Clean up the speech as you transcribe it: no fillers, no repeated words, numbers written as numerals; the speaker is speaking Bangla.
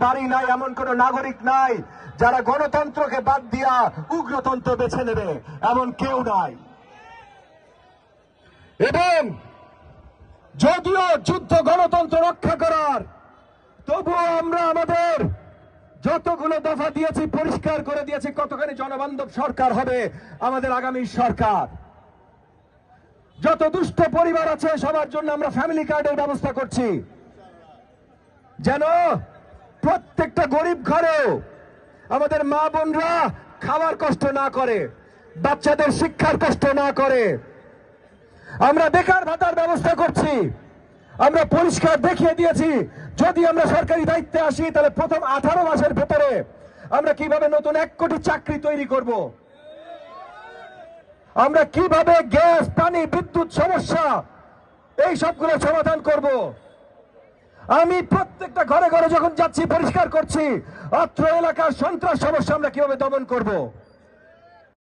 বাড়ি নাই, এমন কোন নাগরিক নাই যারা গণতন্ত্রকে বাদ দিয়া উগ্রতন্ত্র বেছে নেবে, এমন কেউ নাই। এবং যদিও যুদ্ধ গণতন্ত্র রক্ষা করার, তবুও আমরা আমাদের যতগুলো দফা দিয়েছি পরিষ্কার করে দিয়েছি কতখানি জনবান্ধব সরকার হবে আমাদের আগামী সরকার। যত দুষ্ট পরিবার আছে সবার জন্য আমরা ফ্যামিলি কার্ডের ব্যবস্থা করছি, যেন প্রত্যেকটা গরিব ঘরেও আমাদের মা বোনরা খাওয়ার কষ্ট না করে, বাচ্চাদের শিক্ষার কষ্ট না করে। আমরা বেকার ভাতার ব্যবস্থা করছি। আমরা পরিষ্কার দেখিয়ে দিয়েছি যদি আমরা সরকারি দায়িত্বে আসি তাহলে প্রথম 18 মাসের ভেতরে আমরা কিভাবে নতুন 1 কোটি চাকরি তৈরি করব, আমরা কিভাবে গ্যাস, পানি, বিদ্যুৎ সমস্যা এই সবগুলো সমাধান করব। আমি প্রত্যেকটা ঘরে ঘরে যখন যাচ্ছি পরিষ্কার করছি অত্র এলাকার সন্ত্রাস সমস্যা আমরা কিভাবে দমন করব।